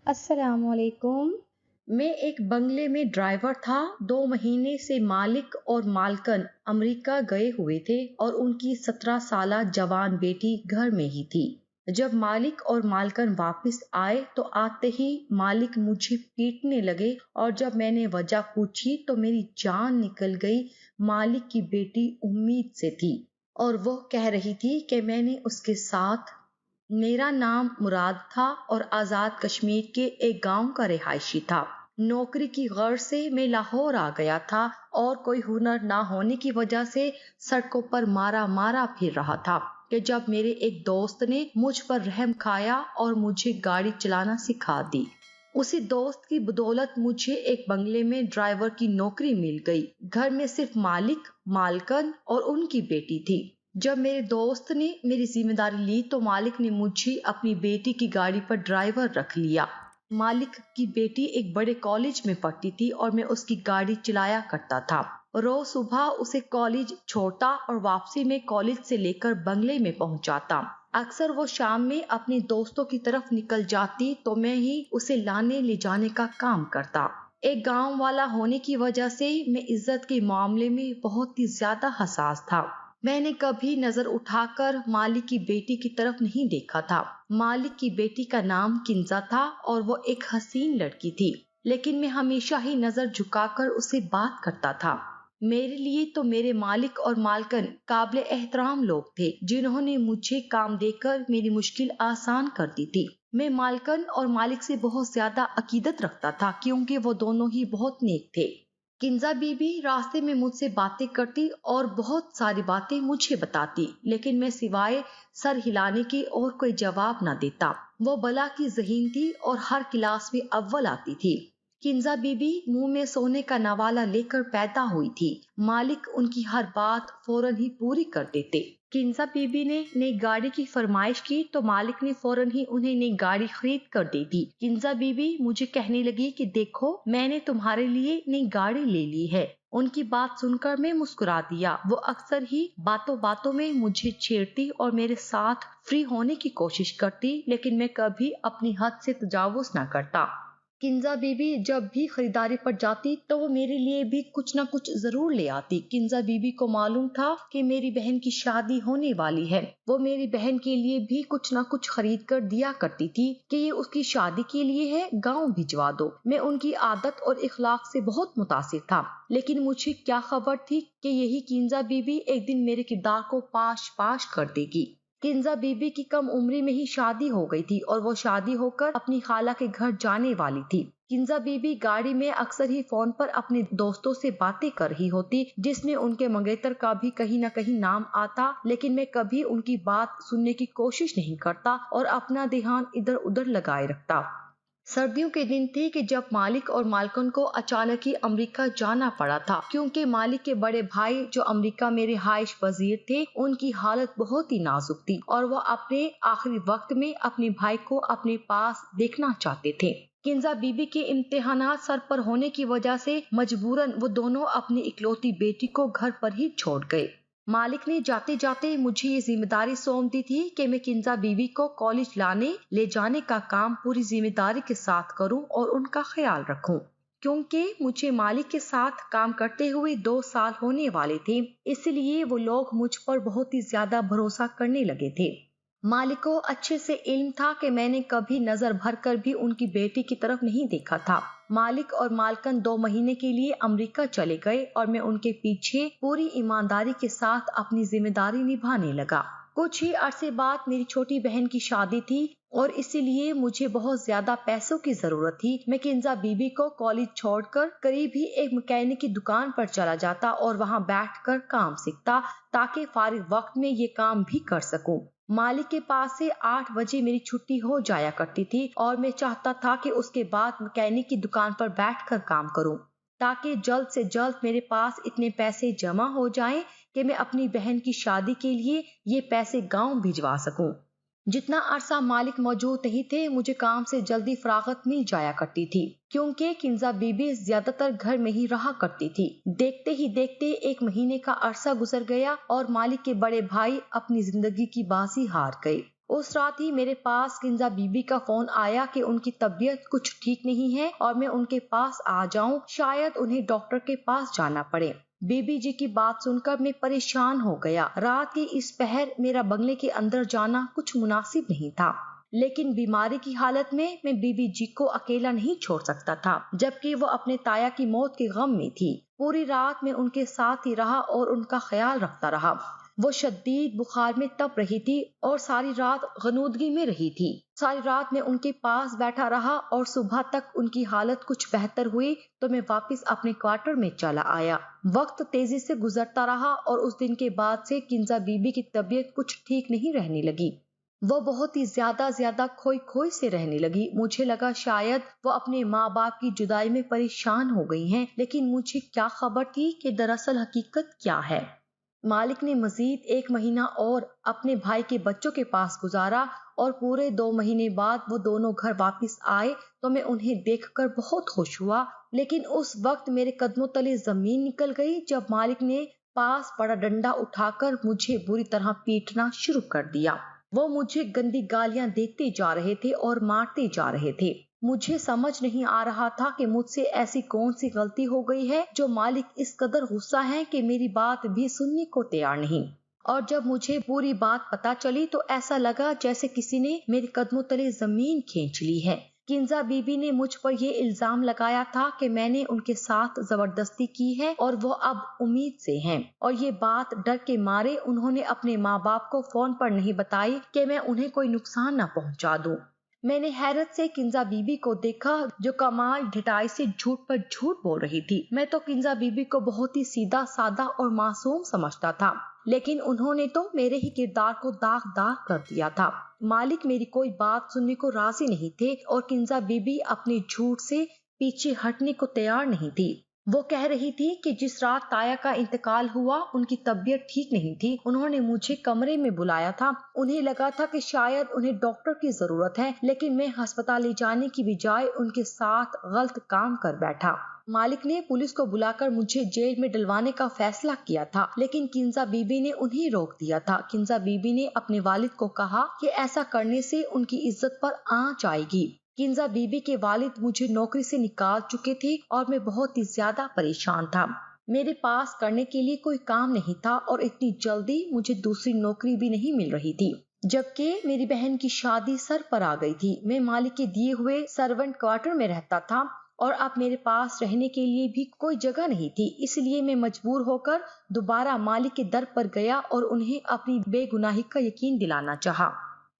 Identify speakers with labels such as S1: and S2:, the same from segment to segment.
S1: السلام علیکم۔
S2: میں ایک بنگلے میں ڈرائیور تھا۔ 2 مہینے سے مالک اور مالکن امریکہ گئے ہوئے تھے اور ان کی 17 سالہ جوان بیٹی گھر میں ہی تھی۔ جب مالک اور مالکن واپس آئے تو آتے ہی مالک مجھے پیٹنے لگے اور جب میں نے وجہ پوچھی تو میری جان نکل گئی۔ مالک کی بیٹی امید سے تھی اور وہ کہہ رہی تھی کہ میں نے اس کے ساتھ۔ میرا نام مراد تھا اور آزاد کشمیر کے ایک گاؤں کا رہائشی تھا۔ نوکری کی غرض سے میں لاہور آ گیا تھا اور کوئی ہنر نہ ہونے کی وجہ سے سڑکوں پر مارا پھر رہا تھا کہ جب میرے ایک دوست نے مجھ پر رحم کھایا اور مجھے گاڑی چلانا سکھا دی۔ اسی دوست کی بدولت مجھے ایک بنگلے میں ڈرائیور کی نوکری مل گئی۔ گھر میں صرف مالک، مالکن اور ان کی بیٹی تھی۔ جب میرے دوست نے میری ذمہ داری لی تو مالک نے مجھے اپنی بیٹی کی گاڑی پر ڈرائیور رکھ لیا۔ مالک کی بیٹی ایک بڑے کالج میں پڑھتی تھی اور میں اس کی گاڑی چلایا کرتا تھا۔ روز صبح اسے کالج چھوڑتا اور واپسی میں کالج سے لے کر بنگلے میں پہنچاتا۔ اکثر وہ شام میں اپنے دوستوں کی طرف نکل جاتی تو میں ہی اسے لانے لے جانے کا کام کرتا۔ ایک گاؤں والا ہونے کی وجہ سے میں عزت کے معاملے میں بہت ہی زیادہ حساس تھا۔ میں نے کبھی نظر اٹھا کر مالک کی بیٹی کی طرف نہیں دیکھا تھا۔ مالک کی بیٹی کا نام کنزا تھا اور وہ ایک حسین لڑکی تھی، لیکن میں ہمیشہ ہی نظر جھکا کر اسے بات کرتا تھا۔ میرے لیے تو میرے مالک اور مالکن قابل احترام لوگ تھے جنہوں نے مجھے کام دے کر میری مشکل آسان کر دی تھی۔ میں مالکن اور مالک سے بہت زیادہ عقیدت رکھتا تھا کیونکہ وہ دونوں ہی بہت نیک تھے۔ کنزا بی بی راستے میں مجھ سے باتیں کرتی اور بہت ساری باتیں مجھے بتاتی، لیکن میں سوائے سر ہلانے کے اور کوئی جواب نہ دیتا۔ وہ بلا کی ذہین تھی اور ہر کلاس میں اول آتی تھی۔ کنزا بی بی منہ میں سونے کا نوالا لے کر پیدا ہوئی تھی۔ مالک ان کی ہر بات فوراً ہی پوری کر دیتے۔ کنزا بی بی نے نئی گاڑی کی فرمائش کی تو مالک نے فوراً ہی انہیں نئی گاڑی خرید کر دے دی۔ کنزا بی بی مجھے کہنے لگی کہ دیکھو میں نے تمہارے لیے نئی گاڑی لے لی ہے۔ ان کی بات سن کر میں مسکرا دیا۔ وہ اکثر ہی باتوں میں مجھے چھیڑتی اور میرے ساتھ فری ہونے کی کوشش کرتی، لیکن میں کبھی اپنی حد سے تجاوز نہ کرتا۔ کنزا بی بی جب بھی خریداری پر جاتی تو وہ میرے لیے بھی کچھ نہ کچھ ضرور لے آتی۔ کنزا بی بی کو معلوم تھا کہ میری بہن کی شادی ہونے والی ہے۔ وہ میری بہن کے لیے بھی کچھ نہ کچھ خرید کر دیا کرتی تھی کہ یہ اس کی شادی کے لیے ہے، گاؤں بھجوا دو۔ میں ان کی عادت اور اخلاق سے بہت متاثر تھا، لیکن مجھے کیا خبر تھی کہ یہی کنزا بی بی ایک دن میرے کردار کو پاش کر دے گی۔ کنزا بی بی کی کم عمری میں ہی شادی ہو گئی تھی اور وہ شادی ہو کر اپنی خالہ کے گھر جانے والی تھی۔ کنزا بی بی گاڑی میں اکثر ہی فون پر اپنے دوستوں سے باتیں کر رہی ہوتی، جس میں ان کے منگیتر کا بھی کہیں نہ کہیں نام آتا، لیکن میں کبھی ان کی بات سننے کی کوشش نہیں کرتا اور اپنا دھیان ادھر ادھر لگائے رکھتا۔ سردیوں کے دن تھے کہ جب مالک اور مالکن کو اچانک ہی امریکہ جانا پڑا تھا، کیونکہ مالک کے بڑے بھائی جو امریکہ میں رہائش پذیر تھے، ان کی حالت بہت ہی نازک تھی اور وہ اپنے آخری وقت میں اپنے بھائی کو اپنے پاس دیکھنا چاہتے تھے۔ کنزا بی بی کے امتحانات سر پر ہونے کی وجہ سے مجبوراً وہ دونوں اپنی اکلوتی بیٹی کو گھر پر ہی چھوڑ گئے۔ مالک نے جاتے جاتے مجھے یہ ذمہ داری سونپ دی تھی کہ میں کنزا بی بی کو کالج لانے لے جانے کا کام پوری ذمہ داری کے ساتھ کروں اور ان کا خیال رکھوں، کیونکہ مجھے مالک کے ساتھ کام کرتے ہوئے 2 سال ہونے والے تھے، اس لیے وہ لوگ مجھ پر بہت ہی زیادہ بھروسہ کرنے لگے تھے۔ مالک کو اچھے سے علم تھا کہ میں نے کبھی نظر بھر کر بھی ان کی بیٹی کی طرف نہیں دیکھا تھا۔ مالک اور مالکن 2 مہینے کے لیے امریکہ چلے گئے اور میں ان کے پیچھے پوری ایمانداری کے ساتھ اپنی ذمہ داری نبھانے لگا۔ کچھ ہی عرصے بعد میری چھوٹی بہن کی شادی تھی اور اسی لیے مجھے بہت زیادہ پیسوں کی ضرورت تھی۔ میں کنزا بی بی کو کالج چھوڑ کر قریب ہی ایک مکینک کی دکان پر چلا جاتا اور وہاں بیٹھ کر کام سیکھتا تاکہ فارغ وقت میں یہ کام بھی کر سکوں۔ مالک کے پاس سے 8 بجے میری چھٹی ہو جایا کرتی تھی اور میں چاہتا تھا کہ اس کے بعد مکینک کی دکان پر بیٹھ کر کام کروں تاکہ جلد سے جلد میرے پاس اتنے پیسے جمع ہو جائیں کہ میں اپنی بہن کی شادی کے لیے یہ پیسے گاؤں بھجوا سکوں۔ جتنا عرصہ مالک موجود نہیں تھے مجھے کام سے جلدی فراغت مل جایا کرتی تھی، کیونکہ کنزا بی بی زیادہ تر گھر میں ہی رہا کرتی تھی۔ دیکھتے ہی دیکھتے 1 مہینے کا عرصہ گزر گیا اور مالک کے بڑے بھائی اپنی زندگی کی بازی ہار گئے اس رات ہی میرے پاس کنزا بی بی کا فون آیا کہ ان کی طبیعت کچھ ٹھیک نہیں ہے اور میں ان کے پاس آ جاؤں، شاید انہیں ڈاکٹر کے پاس جانا پڑے۔ بی بی جی کی بات سن کر میں پریشان ہو گیا۔ رات کی اس پہر میرا بنگلے کے اندر جانا کچھ مناسب نہیں تھا، لیکن بیماری کی حالت میں بی بی جی کو اکیلا نہیں چھوڑ سکتا تھا، جبکہ وہ اپنے تایا کی موت کے غم میں تھی۔ پوری رات میں ان کے ساتھ ہی رہا اور ان کا خیال رکھتا رہا۔ وہ شدید بخار میں تپ رہی تھی اور ساری رات غنودگی میں رہی تھی۔ ساری رات میں ان کے پاس بیٹھا رہا اور صبح تک ان کی حالت کچھ بہتر ہوئی تو میں واپس اپنے کوارٹر میں چلا آیا۔ وقت تیزی سے گزرتا رہا اور اس دن کے بعد سے کنزا بی بی کی طبیعت کچھ ٹھیک نہیں رہنے لگی۔ وہ بہت ہی زیادہ کھوئی سے رہنے لگی۔ مجھے لگا شاید وہ اپنے ماں باپ کی جدائی میں پریشان ہو گئی ہیں، لیکن مجھے کیا خبر تھی کہ دراصل حقیقت کیا ہے۔ مالک نے مزید 1 مہینہ اور اپنے بھائی کے بچوں کے پاس گزارا اور پورے 2 مہینے بعد وہ دونوں گھر واپس آئے تو میں انہیں دیکھ کر بہت خوش ہوا، لیکن اس وقت میرے قدموں تلے زمین نکل گئی جب مالک نے پاس پڑا ڈنڈا اٹھا کر مجھے بری طرح پیٹنا شروع کر دیا۔ وہ مجھے گندی گالیاں دیتے جا رہے تھے اور مارتے جا رہے تھے۔ مجھے سمجھ نہیں آ رہا تھا کہ مجھ سے ایسی کون سی غلطی ہو گئی ہے جو مالک اس قدر غصہ ہے کہ میری بات بھی سننے کو تیار نہیں۔ اور جب مجھے پوری بات پتا چلی تو ایسا لگا جیسے کسی نے میرے قدموں تلے زمین کھینچ لی ہے۔ کنزا بی بی نے مجھ پر یہ الزام لگایا تھا کہ میں نے ان کے ساتھ زبردستی کی ہے اور وہ اب امید سے ہیں، اور یہ بات ڈر کے مارے انہوں نے اپنے ماں باپ کو فون پر نہیں بتائی کہ میں انہیں کوئی نقصان نہ پہنچا دوں۔ میں نے حیرت سے کنزا بی بی کو دیکھا جو کمال ڈھٹائی سے جھوٹ پر جھوٹ بول رہی تھی۔ میں تو کنزا بی بی کو بہت ہی سیدھا سادہ اور معصوم سمجھتا تھا، لیکن انہوں نے تو میرے ہی کردار کو داغدار کر دیا تھا۔ مالک میری کوئی بات سننے کو راضی نہیں تھے اور کنزا بی بی اپنے جھوٹ سے پیچھے ہٹنے کو تیار نہیں تھی۔ وہ کہہ رہی تھی کہ جس رات تایا کا انتقال ہوا ان کی طبیعت ٹھیک نہیں تھی۔ انہوں نے مجھے کمرے میں بلایا تھا۔ انہیں لگا تھا کہ شاید انہیں ڈاکٹر کی ضرورت ہے، لیکن میں ہسپتال لے جانے کی بجائے ان کے ساتھ غلط کام کر بیٹھا۔ مالک نے پولیس کو بلا کر مجھے جیل میں ڈلوانے کا فیصلہ کیا تھا، لیکن کنزا بی بی نے انہیں روک دیا تھا۔ کنزا بی بی نے اپنے والد کو کہا کہ ایسا کرنے سے ان کی عزت پر آنچ آئے گی۔ کنزا بی بی کے والد مجھے نوکری سے نکال چکے تھے اور میں بہت ہی زیادہ پریشان تھا۔ میرے پاس کرنے کے لیے کوئی کام نہیں تھا اور اتنی جلدی مجھے دوسری نوکری بھی نہیں مل رہی تھی، جبکہ میری بہن کی شادی سر پر آ گئی تھی۔ میں مالک کے دیے ہوئے سرونٹ کوارٹر میں رہتا تھا اور اب میرے پاس رہنے کے لیے بھی کوئی جگہ نہیں تھی، اس لیے میں مجبور ہو کر دوبارہ مالک کے در پر گیا اور انہیں اپنی بے گناہی کا یقین دلانا چاہا۔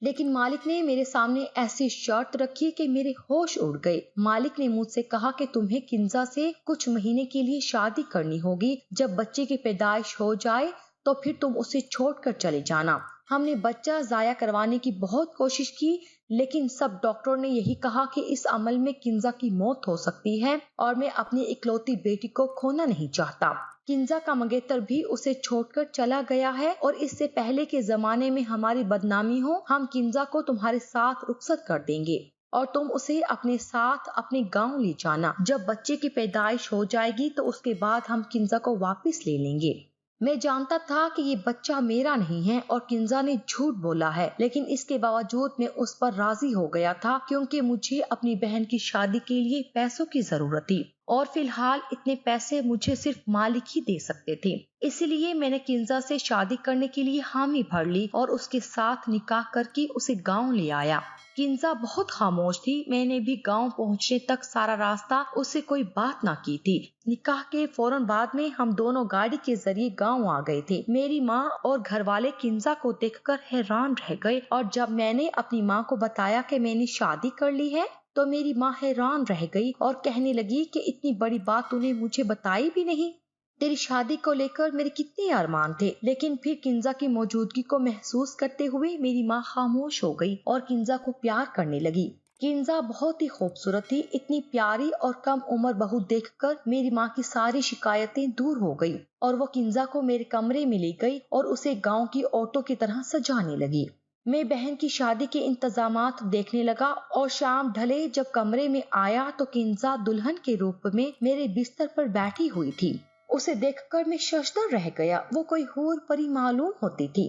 S2: لیکن مالک نے میرے سامنے ایسی شرط رکھی کہ میرے ہوش اڑ گئے۔ مالک نے مجھ سے کہا کہ تمہیں کنزا سے کچھ مہینے کے لیے شادی کرنی ہوگی، جب بچے کی پیدائش ہو جائے تو پھر تم اسے چھوڑ کر چلے جانا۔ ہم نے بچہ ضائع کروانے کی بہت کوشش کی، لیکن سب ڈاکٹروں نے یہی کہا کہ اس عمل میں کنزا کی موت ہو سکتی ہے اور میں اپنی اکلوتی بیٹی کو کھونا نہیں چاہتا۔ کنزا کا منگیتر بھی اسے چھوڑ کر چلا گیا ہے اور اس سے پہلے کے زمانے میں ہماری بدنامی ہو، ہم کنزا کو تمہارے ساتھ رخصت کر دیں گے اور تم اسے اپنے ساتھ اپنے گاؤں لے جانا۔ جب بچے کی پیدائش ہو جائے گی تو اس کے بعد ہم کنزا کو واپس لے لیں گے۔ میں جانتا تھا کہ یہ بچہ میرا نہیں ہے اور کنزا نے جھوٹ بولا ہے، لیکن اس کے باوجود میں اس پر راضی ہو گیا تھا کیونکہ مجھے اپنی بہن کی شادی کے لیے پیسوں کی ضرورت تھی اور فی الحال اتنے پیسے مجھے صرف مالک ہی دے سکتے تھے۔ اسی لیے میں نے کنزا سے شادی کرنے کے لیے حامی بھر لی اور اس کے ساتھ نکاح کر کے اسے گاؤں لے آیا۔ کنزا بہت خاموش تھی۔ میں نے بھی گاؤں پہنچنے تک سارا راستہ اس سے کوئی بات نہ کی تھی۔ نکاح کے فوراً بعد میں ہم دونوں گاڑی کے ذریعے گاؤں آ گئے تھے۔ میری ماں اور گھر والے کنزا کو دیکھ کر حیران رہ گئے اور جب میں نے اپنی ماں کو بتایا کہ میں نے شادی کر لی ہے تو میری ماں حیران رہ گئی اور کہنے لگی کہ اتنی بڑی بات تو نے مجھے بتائی بھی نہیں۔ تیری شادی کو لے کر میرے کتنے ارمان تھے، لیکن پھر کنزا کی موجودگی کو محسوس کرتے ہوئے میری ماں خاموش ہو گئی اور کنزا کو پیار کرنے لگی۔ کنزا بہت ہی خوبصورت تھی۔ اتنی پیاری اور کم عمر بہو دیکھ کر میری ماں کی ساری شکایتیں دور ہو گئی اور وہ کنزا کو میرے کمرے میں لے گئی اور اسے گاؤں کی عورتوں کی طرح سجانے لگی۔ میں بہن کی شادی کے انتظامات دیکھنے لگا اور شام ڈھلے جب کمرے میں آیا تو کنزا دلہن کے روپ میں میرے بستر پر بیٹھی ہوئی تھی۔ اسے دیکھ کر میں ششدر رہ گیا۔ وہ کوئی حور پری معلوم ہوتی تھی۔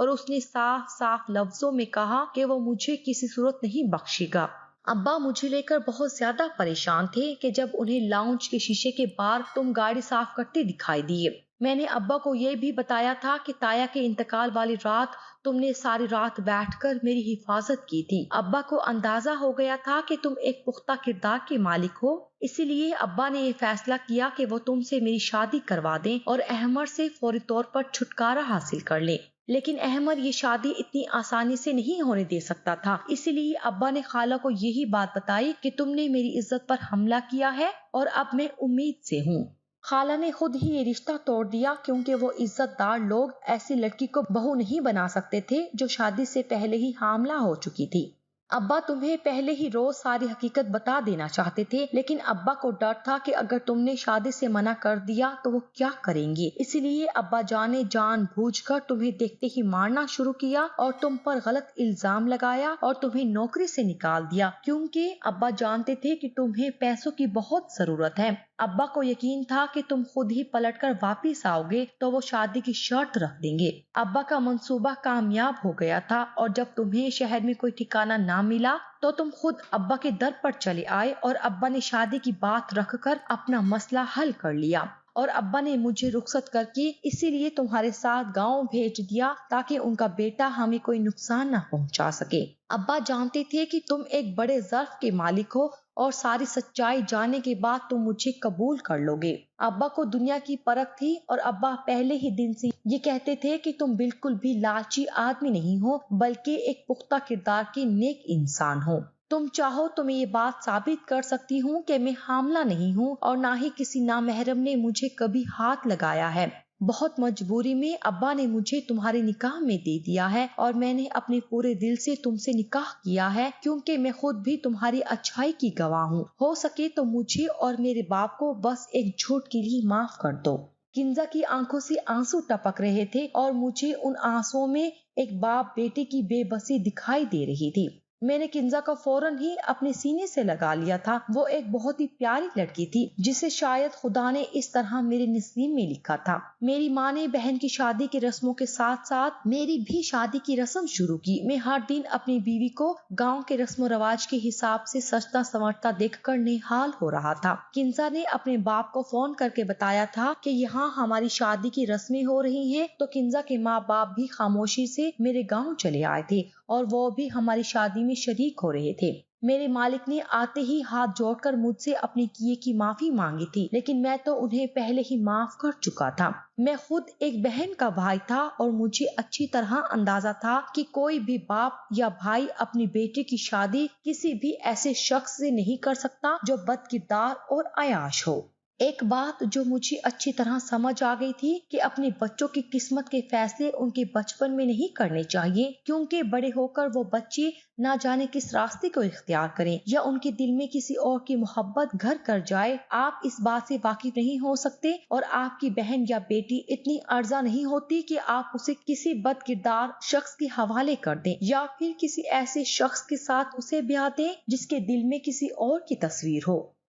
S2: اور اس نے صاف صاف لفظوں میں کہا کہ وہ مجھے کسی صورت نہیں بخشے گا۔ ابا مجھے لے کر بہت زیادہ پریشان تھے کہ جب انہیں لاؤنج کے شیشے کے باہر تم گاڑی صاف کرتے دکھائی دیے۔ میں نے ابا کو یہ بھی بتایا تھا کہ تایا کے انتقال والی رات تم نے ساری رات بیٹھ کر میری حفاظت کی تھی۔ ابا کو اندازہ ہو گیا تھا کہ تم ایک پختہ کردار کے مالک ہو، اسی لیے ابا نے یہ فیصلہ کیا کہ وہ تم سے میری شادی کروا دیں اور احمد سے فوری طور پر چھٹکارا حاصل کر لیں۔ لیکن احمد یہ شادی اتنی آسانی سے نہیں ہونے دے سکتا تھا، اسی لیے ابا نے خالہ کو یہی بات بتائی کہ تم نے میری عزت پر حملہ کیا ہے اور اب میں امید سے ہوں۔ خالہ نے خود ہی یہ رشتہ توڑ دیا کیونکہ وہ عزت دار لوگ ایسی لڑکی کو بہو نہیں بنا سکتے تھے جو شادی سے پہلے ہی حاملہ ہو چکی تھی۔ ابا تمہیں پہلے ہی روز ساری حقیقت بتا دینا چاہتے تھے، لیکن ابا کو ڈر تھا کہ اگر تم نے شادی سے منع کر دیا تو وہ کیا کریں گے، اسی لیے ابا جان بوجھ کر تمہیں دیکھتے ہی مارنا شروع کیا اور تم پر غلط الزام لگایا اور تمہیں نوکری سے نکال دیا، کیونکہ ابا جانتے تھے کہ تمہیں پیسوں کی بہت ضرورت ہے۔ ابا کو یقین تھا کہ تم خود ہی پلٹ کر واپس آؤ گے تو وہ شادی کی شرط رکھ دیں گے۔ ابا کا منصوبہ کامیاب ہو گیا تھا اور جب تمہیں شہر میں کوئی ٹھکانہ نہ ملا تو تم خود ابا کے در پر چلے آئے اور ابا نے شادی کی بات رکھ کر اپنا مسئلہ حل کر لیا اور ابا نے مجھے رخصت کر کے اسی لیے تمہارے ساتھ گاؤں بھیج دیا تاکہ ان کا بیٹا ہمیں کوئی نقصان نہ پہنچا سکے۔ ابا جانتے تھے کہ تم ایک بڑے ظرف کے مالک ہو اور ساری سچائی جاننے کے بعد تم مجھے قبول کر لو گے۔ ابا کو دنیا کی پرکھ تھی اور ابا پہلے ہی دن سے یہ کہتے تھے کہ تم بالکل بھی لالچی آدمی نہیں ہو بلکہ ایک پختہ کردار کے نیک انسان ہو۔ تم چاہو تو میں یہ بات ثابت کر سکتی ہوں کہ میں حاملہ نہیں ہوں اور نہ ہی کسی نامحرم نے مجھے کبھی ہاتھ لگایا ہے۔ بہت مجبوری میں ابا نے مجھے تمہارے نکاح میں دے دیا ہے اور میں نے اپنے پورے دل سے تم سے نکاح کیا ہے کیونکہ میں خود بھی تمہاری اچھائی کی گواہ ہوں۔ ہو سکے تو مجھے اور میرے باپ کو بس ایک جھوٹ کے لیے معاف کر دو۔ کنزا کی آنکھوں سے آنسو ٹپک رہے تھے اور مجھے ان آنسوؤں میں ایک باپ بیٹے کی بے بسی دکھائی دے رہی تھی۔ میں نے کنزا کو فوراً ہی اپنے سینے سے لگا لیا تھا۔ وہ ایک بہت ہی پیاری لڑکی تھی جسے شاید خدا نے اس طرح میرے نصیب میں لکھا تھا۔ میری ماں نے بہن کی شادی کی رسموں کے ساتھ ساتھ میری بھی شادی کی رسم شروع کی۔ میں ہر دن اپنی بیوی کو گاؤں کے رسم و رواج کے حساب سے سجتا سنورتا دیکھ کر نہال ہو رہا تھا۔ کنزا نے اپنے باپ کو فون کر کے بتایا تھا کہ یہاں ہماری شادی کی رسمیں ہو رہی ہیں، تو کنزا کے ماں باپ بھی خاموشی سے میرے گاؤں چلے آئے تھے اور وہ بھی ہماری شادی میں شریک ہو رہے تھے۔ میرے مالک نے آتے ہی ہاتھ جوڑ کر مجھ سے اپنے کیے کی معافی مانگی تھی، لیکن میں تو انہیں پہلے ہی معاف کر چکا تھا۔ میں خود ایک بہن کا بھائی تھا اور مجھے اچھی طرح اندازہ تھا کہ کوئی بھی باپ یا بھائی اپنی بیٹی کی شادی کسی بھی ایسے شخص سے نہیں کر سکتا جو بد کردار اور عیاش ہو۔ ایک بات جو مجھے اچھی طرح سمجھ آ گئی تھی کہ اپنے بچوں کی قسمت کے فیصلے ان کے بچپن میں نہیں کرنے چاہیے، کیونکہ بڑے ہو کر وہ بچے نہ جانے کس راستے کو اختیار کریں یا ان کے دل میں کسی اور کی محبت گھر کر جائے۔ آپ اس بات سے واقف نہیں ہو سکتے اور آپ کی بہن یا بیٹی اتنی ارزاں نہیں ہوتی کہ آپ اسے کسی بد کردار شخص کے حوالے کر دیں یا پھر کسی ایسے شخص کے ساتھ اسے بیاہ دیں جس کے دل میں کسی اور کی تصویر ہو۔